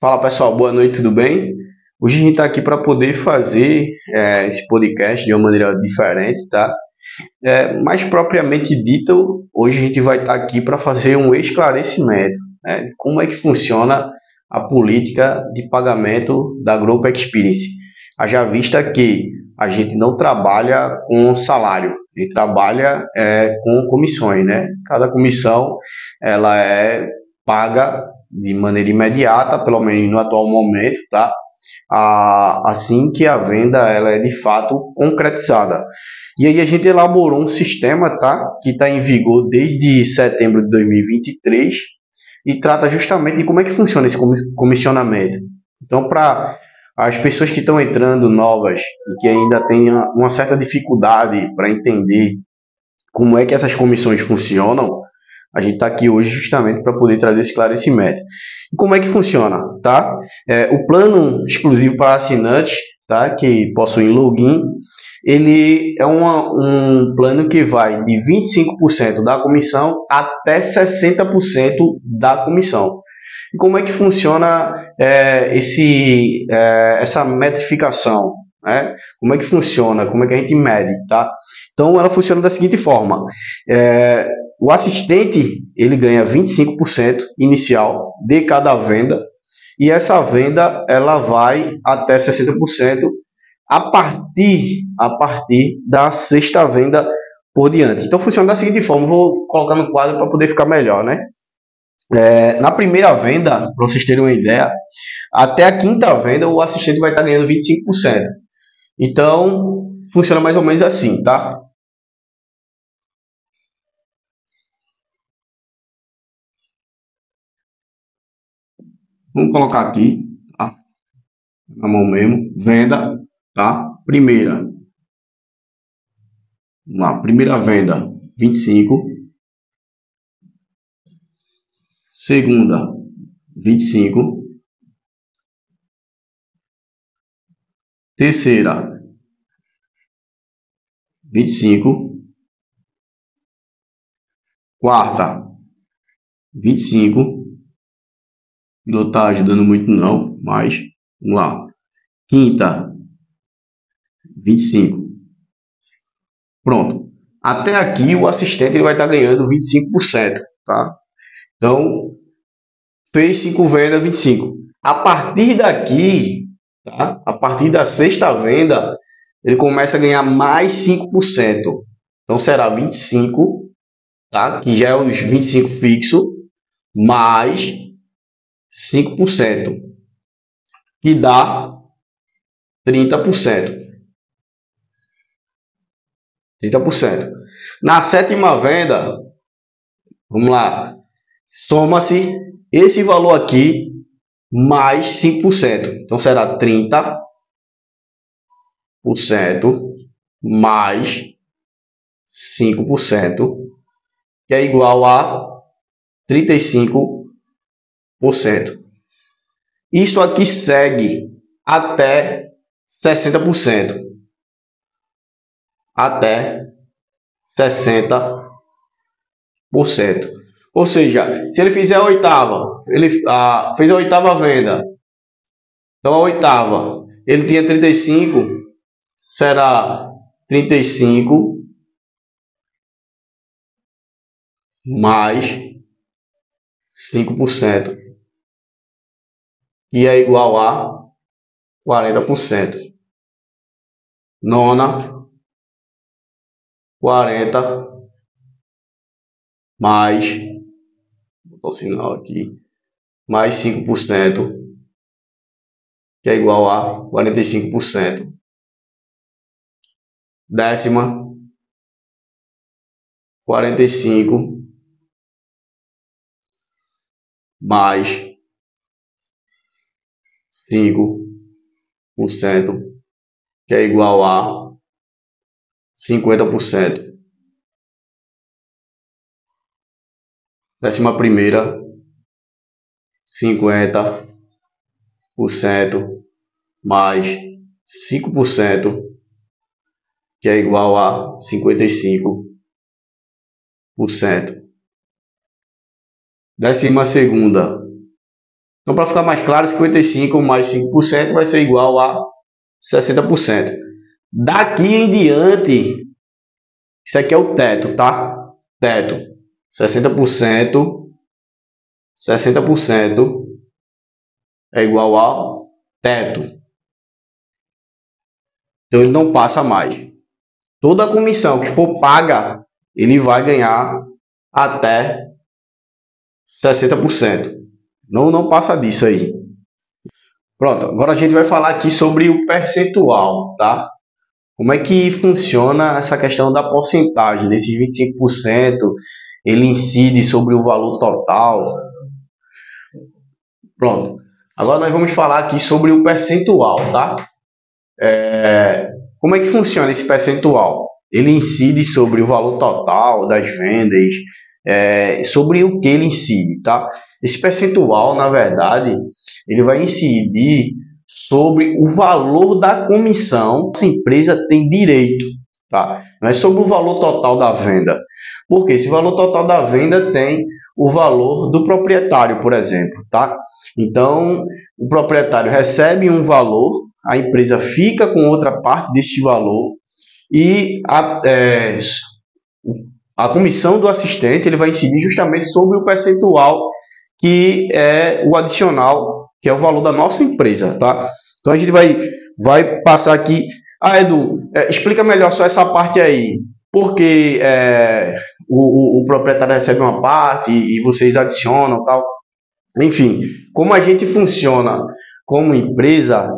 Fala pessoal, boa noite, tudo bem? Hoje a gente está aqui para poder fazer esse podcast de uma maneira diferente, tá? Mais propriamente dito, hoje a gente vai estar aqui para fazer um esclarecimento, né, de como é que funciona a política de pagamento da Group Experience. Haja vista que a gente não trabalha com salário, a gente trabalha com comissões, né? Cada comissão ela é paga de maneira imediata, pelo menos no atual momento, tá? Assim que a venda ela é de fato concretizada. E aí a gente elaborou um sistema, tá? Que está em vigor desde setembro de 2023 e trata justamente de como é que funciona esse comissionamento. Então, para as pessoas que estão entrando novas e que ainda têm uma certa dificuldade para entender como é que essas comissões funcionam, a gente está aqui hoje justamente para poder trazer esse esclarecimento. E como é que funciona, tá? O plano exclusivo para assinantes, tá? Que possuem login, ele é um plano que vai de 25% da comissão até 60% da comissão. E como é que funciona essa metrificação? Né? Como é que funciona? Como é que a gente mede? Tá? Então, ela funciona da seguinte forma. O assistente ele ganha 25% inicial de cada venda e essa venda ela vai até 60% a partir da sexta venda por diante. Então funciona da seguinte forma, vou colocar no quadro para poder ficar melhor, né? Na primeira venda, para vocês terem uma ideia, até a quinta venda o assistente vai estar ganhando 25%. Então funciona mais ou menos assim, tá? Vamos colocar aqui, tá? Na mão mesmo, venda, tá? Vamos lá, primeira venda, 25. Segunda, 25. Terceira, 25. Quarta, 25. Não tá ajudando muito não, mas vamos lá. Quinta, 25. Pronto. Até aqui o assistente ele vai estar ganhando 25%, tá? Então, fez 5 vendas, 25. A partir daqui, tá? A partir da sexta venda, ele começa a ganhar mais 5%. Então será 25, tá? Que já é os 25 fixo, mais 5%, que dá 30%. 30%. Na sétima venda, vamos lá, soma-se esse valor aqui mais 5%. Então será 30% mais 5%, que é igual a 35%. Isso aqui segue até 60%. Até 60%. Ou seja, se ele fizer a oitava, ele fez a oitava venda. Então a oitava, ele tinha 35, será 35 mais 5%, que é igual a 40%. Nona, 40 mais, vou o sinal aqui, mais 5%, que é igual a 45%. Décima, 45 mais 5%, que é igual a 50%. Décima primeira, 50% mais 5%, que é igual a 55%. Décima segunda, Então, para ficar mais claro, 55 mais 5% vai ser igual a 60%. Daqui em diante, isso aqui é o teto, tá? Teto, 60%, 60% é igual ao teto. Então, ele não passa mais. Toda a comissão que for paga, ele vai ganhar até 60%. Não passa disso aí. Pronto, agora a gente vai falar aqui sobre o percentual, tá? Como é que funciona essa questão da porcentagem desses 25%? Ele incide sobre o valor total? Pronto. Agora nós vamos falar aqui sobre o percentual, tá? Como é que funciona esse percentual? Ele incide sobre o valor total das vendas, sobre o que ele incide, tá? Esse percentual, na verdade, ele vai incidir sobre o valor da comissão que essa empresa tem direito, tá? Não é sobre o valor total da venda. Porque esse valor total da venda tem o valor do proprietário, por exemplo, tá? Então, o proprietário recebe um valor, a empresa fica com outra parte deste valor e a comissão do assistente ele vai incidir justamente sobre o percentual que é o adicional, que é o valor da nossa empresa, tá? Então a gente vai passar aqui. Edu, explica melhor só essa parte aí. Porque o proprietário recebe uma parte e vocês adicionam tal. Enfim, como a gente funciona como empresa,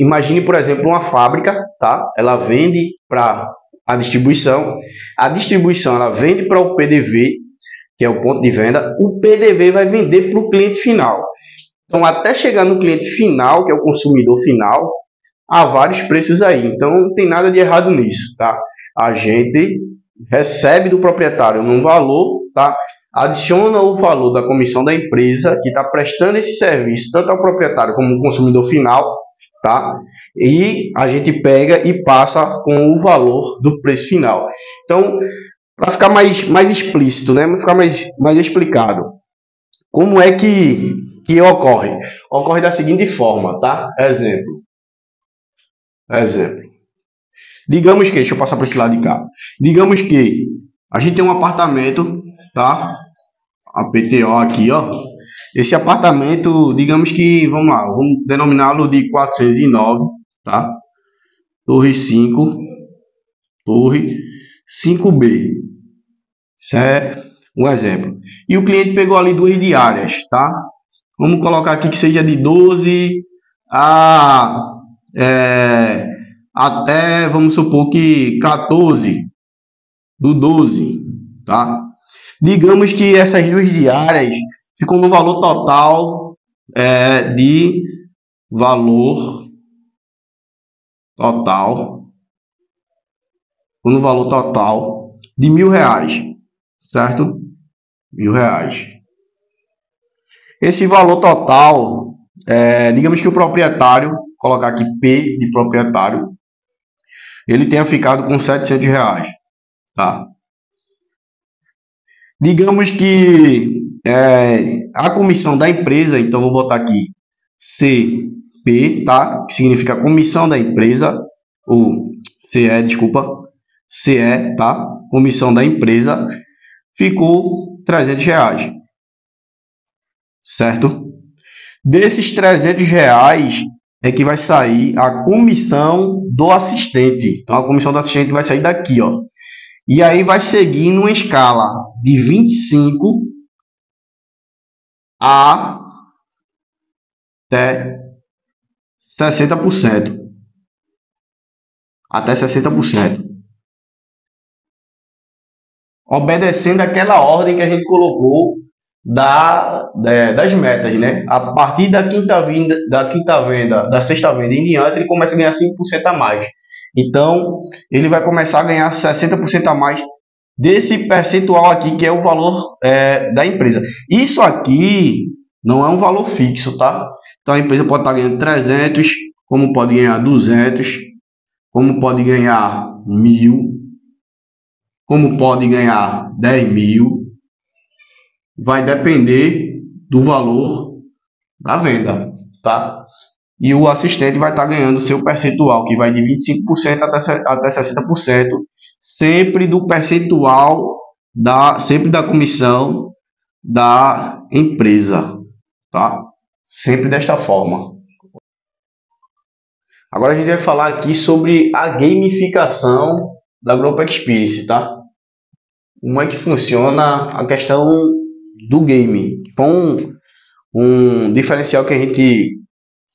imagine, por exemplo, uma fábrica, tá? Ela vende para a distribuição ela vende para o PDV, que é o ponto de venda, o PDV vai vender para o cliente final. Então, até chegar no cliente final, que é o consumidor final, há vários preços aí. Então, não tem nada de errado nisso, tá? A gente recebe do proprietário um valor, tá? Adiciona o valor da comissão da empresa que está prestando esse serviço, tanto ao proprietário como ao consumidor final, tá? E a gente pega e passa com o valor do preço final. Então, para ficar mais explícito, né? Para ficar mais explicado, como é que ocorre? Ocorre da seguinte forma, tá? Exemplo. Digamos que, deixa eu passar para esse lado de cá. Digamos que a gente tem um apartamento, tá? A PTO aqui, ó. Esse apartamento, digamos que, vamos lá, vamos denominá-lo de 409, tá? Torre 5, torre 5B. Isso é um exemplo. E o cliente pegou ali 2 diárias, tá? Vamos colocar aqui que seja de 12 até, vamos supor que 14 do 12, tá? Digamos que essas 2 diárias ficam no valor total de valor total no valor total de R$1.000, certo? R$1.000. Esse valor total, digamos que o proprietário, colocar aqui P de proprietário, ele tenha ficado com R$700, tá? Digamos que a comissão da empresa, então vou botar aqui CP, tá? Que significa comissão da empresa, ou CE, desculpa, CE, tá? Comissão da empresa, ficou R$300, certo? Desses R$300 é que vai sair a comissão do assistente. Então a comissão do assistente vai sair daqui, ó. E aí vai seguir numa escala de 25 até 60%. Até 60%. Obedecendo aquela ordem que a gente colocou das metas, né? A partir da sexta venda em diante, ele começa a ganhar 5% a mais. Então, ele vai começar a ganhar 60% a mais desse percentual aqui, que é o valor da empresa. Isso aqui não é um valor fixo, tá? Então, a empresa pode estar ganhando 300, como pode ganhar 200, como pode ganhar 1.000, como pode ganhar 10.000. Vai depender do valor da venda, tá? E o assistente vai estar ganhando o seu percentual, que vai de 25% até 60%, sempre do percentual sempre da comissão da empresa, tá? Sempre desta forma. Agora a gente vai falar aqui sobre a gamificação da Group Experience, tá? Como é que funciona a questão do game? Foi um diferencial que a gente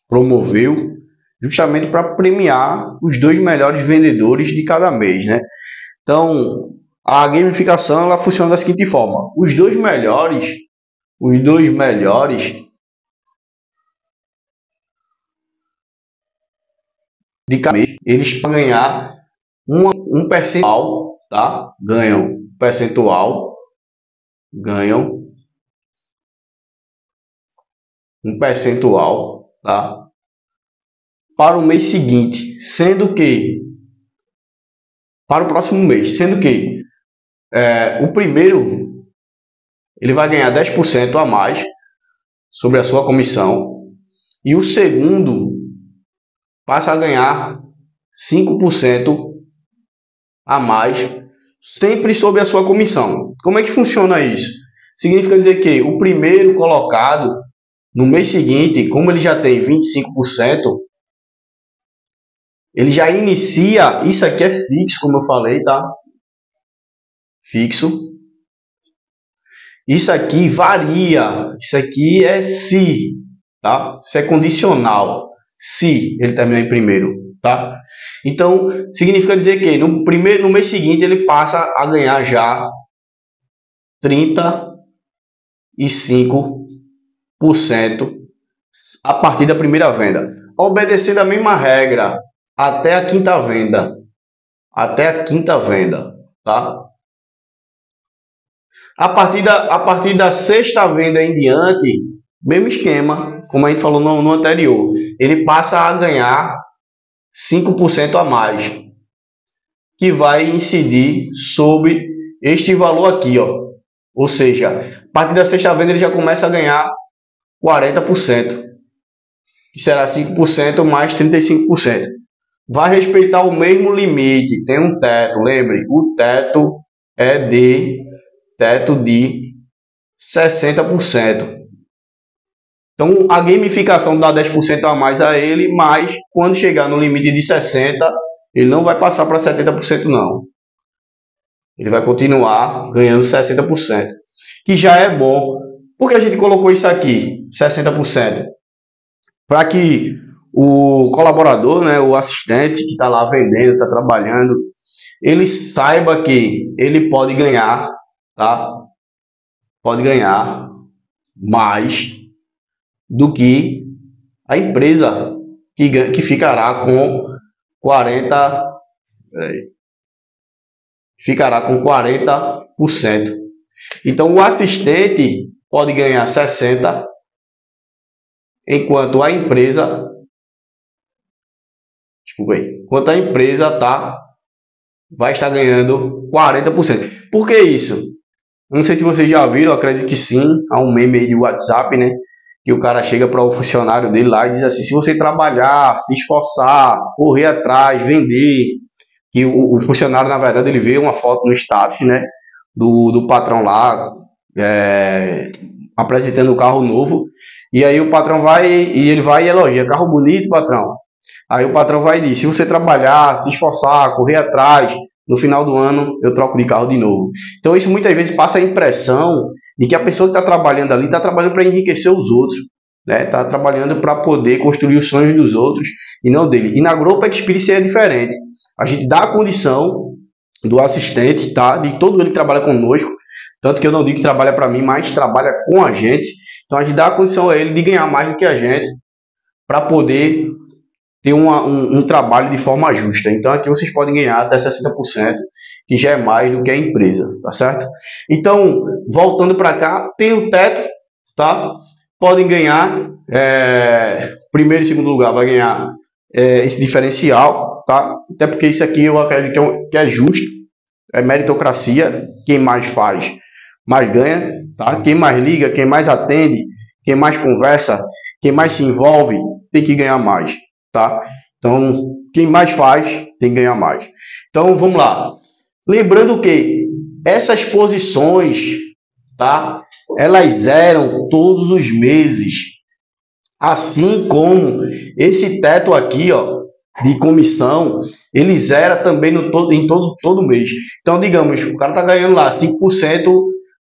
promoveu justamente para premiar os 2 melhores vendedores de cada mês, né? Então, a gamificação ela funciona da seguinte forma: os dois melhores de cada mês, eles vão ganhar um percentual, tá? Ganham um percentual, tá? Para o mês seguinte, para o próximo mês, sendo que o primeiro ele vai ganhar 10% a mais sobre a sua comissão e o segundo passa a ganhar 5% a mais, sempre sobre a sua comissão. Como é que funciona isso? Significa dizer que o primeiro colocado, no mês seguinte, como ele já tem 25%, ele já inicia, isso aqui é fixo, como eu falei, tá? Fixo. Isso aqui varia, isso aqui é se, tá? Isso é condicional, se ele terminar em primeiro, tá? Então, significa dizer que no mês seguinte ele passa a ganhar já 35% a partir da primeira venda, obedecendo a mesma regra até a quinta venda, tá? A partir da sexta venda em diante, mesmo esquema, como a gente falou no anterior, ele passa a ganhar 5% a mais, que vai incidir sobre este valor aqui, ó. Ou seja, a partir da sexta venda ele já começa a ganhar 40%, que será 5% mais 35%. Vai respeitar o mesmo limite, tem um teto, lembre, o teto é de 60%. Então a gamificação dá 10% a mais a ele, mas quando chegar no limite de 60%, ele não vai passar para 70% não. Ele vai continuar ganhando 60%, que já é bom. Por que a gente colocou isso aqui, 60%? Para que o colaborador, né, o assistente que está lá vendendo, está trabalhando, ele saiba que ele pode ganhar, tá? Pode ganhar mais do que a empresa que ficará com 40%. Ficará com 40%. Então o assistente pode ganhar 60%, enquanto a empresa vai estar ganhando 40%. Por que isso? Não sei se vocês já viram, acredito que sim, há um meme aí de WhatsApp, né? Que o cara chega para o funcionário dele lá e diz assim: se você trabalhar, se esforçar, correr atrás, vender, que o funcionário, na verdade, ele vê uma foto no status, né? Do patrão lá, apresentando o carro novo, e aí o patrão ele vai e elogia: carro bonito, patrão. Aí o patrão vai e diz: se você trabalhar, se esforçar, correr atrás, no final do ano eu troco de carro de novo. Então isso muitas vezes passa a impressão de que a pessoa que está trabalhando ali está trabalhando para enriquecer os outros, né? Está trabalhando para poder construir os sonhos dos outros e não dele. E na Group Experience é diferente. A gente dá a condição do assistente, tá? De todo ele que trabalha conosco, tanto que eu não digo que trabalha para mim, mas trabalha com a gente. Então a gente dá a condição a ele de ganhar mais do que a gente, para poder ter um trabalho de forma justa. Então aqui vocês podem ganhar até 60%, que já é mais do que a empresa, tá certo? Então, voltando para cá, tem o teto, tá? Podem ganhar, primeiro e segundo lugar vai ganhar esse diferencial, tá? Até porque isso aqui eu acredito que é justo, é meritocracia, quem mais faz, mais ganha, tá? Quem mais liga, quem mais atende, quem mais conversa, Quem mais se envolve tem que ganhar mais, tá? Então, quem mais faz tem que ganhar mais. Então, vamos lá. Lembrando que essas posições, tá? Elas eram todos os meses. Assim como esse teto aqui, ó, de comissão, ele zera também em todo mês. Então, digamos, o cara tá ganhando lá 5%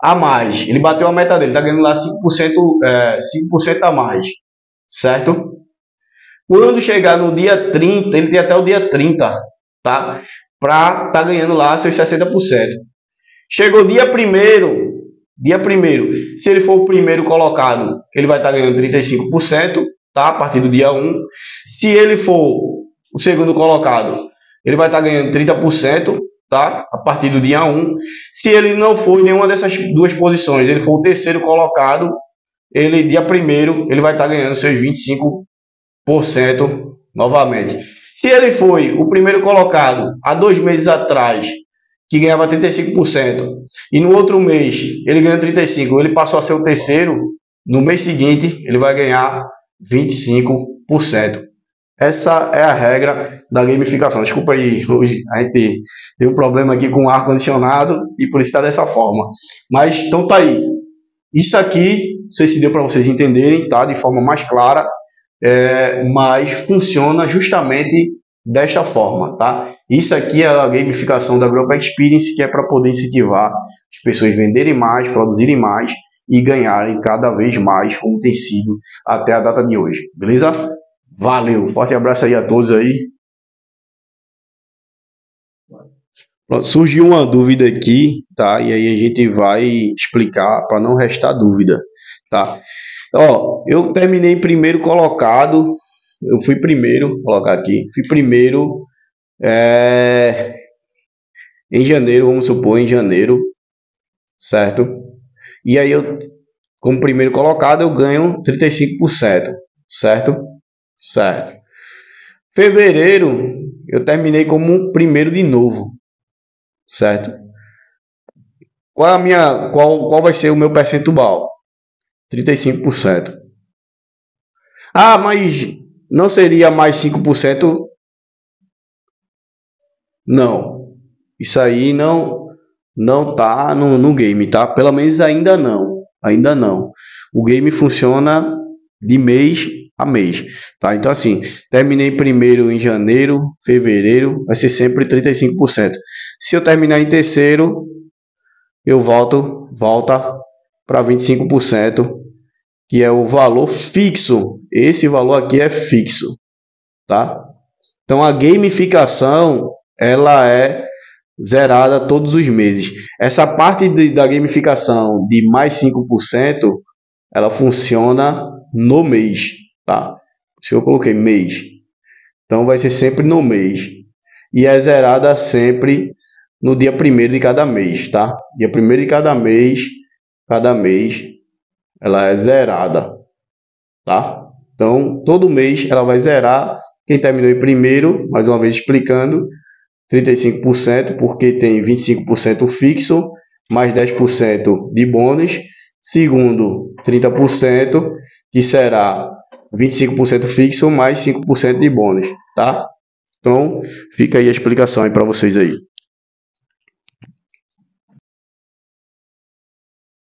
a mais. Ele bateu a meta dele, tá ganhando lá 5% a mais. Certo? Quando chegar no dia 30, ele tem até o dia 30, tá? Para tá ganhando lá seus 60%. Chegou dia primeiro, se ele for o primeiro colocado, ele vai estar ganhando 35%, tá? A partir do dia 1. Se ele for o segundo colocado, ele vai estar ganhando 30%, tá? A partir do dia 1. Se ele não for em nenhuma dessas duas posições, ele for o terceiro colocado, dia primeiro, ele vai estar ganhando seus 25% novamente. Se ele foi o primeiro colocado há 2 meses atrás, que ganhava 35%, e no outro mês ele ganhou 35%, ele passou a ser o terceiro, no mês seguinte ele vai ganhar 25%. Essa é a regra da gamificação. Desculpa aí, hoje a gente tem um problema aqui com o ar-condicionado e por isso está dessa forma. Mas então tá aí. Isso aqui, não sei se deu para vocês entenderem, tá? De forma mais clara, mas funciona justamente desta forma, tá? Isso aqui é a gamificação da Growth Experience, que é para poder incentivar as pessoas a venderem mais, produzirem mais e ganharem cada vez mais, como tem sido até a data de hoje, beleza? Valeu, forte abraço aí a todos aí. Pronto, surgiu uma dúvida aqui, tá? E aí a gente vai explicar para não restar dúvida, tá? Ó, eu terminei primeiro colocado, eu fui primeiro, vou colocar aqui, fui primeiro em janeiro, vamos supor, em janeiro, certo? E aí eu, como primeiro colocado, eu ganho 35%, certo? Certo. Fevereiro, eu terminei como primeiro de novo, certo? Qual vai ser o meu percentual? 35%. Ah, mas não seria mais 5%? Não. Isso aí não tá no game, tá? Pelo menos ainda não. Ainda não. O game funciona de mês a mês, tá? Então assim, terminei primeiro em janeiro, fevereiro, vai ser sempre 35%. Se eu terminar em terceiro, eu volta para 25%, que é o valor fixo. Esse valor aqui é fixo, tá? Então a gamificação, ela é zerada todos os meses. Essa parte da gamificação de mais 5%, ela funciona no mês, tá? Se eu coloquei mês, então vai ser sempre no mês. E é zerada sempre no dia 1º de cada mês, tá? Dia 1º de cada mês, ela é zerada, tá? Então, todo mês ela vai zerar. Quem terminou em primeiro, mais uma vez explicando, 35%, porque tem 25% fixo, mais 10% de bônus. Segundo, 30%, que será 25% fixo, mais 5% de bônus, tá? Então, fica aí a explicação aí para vocês aí.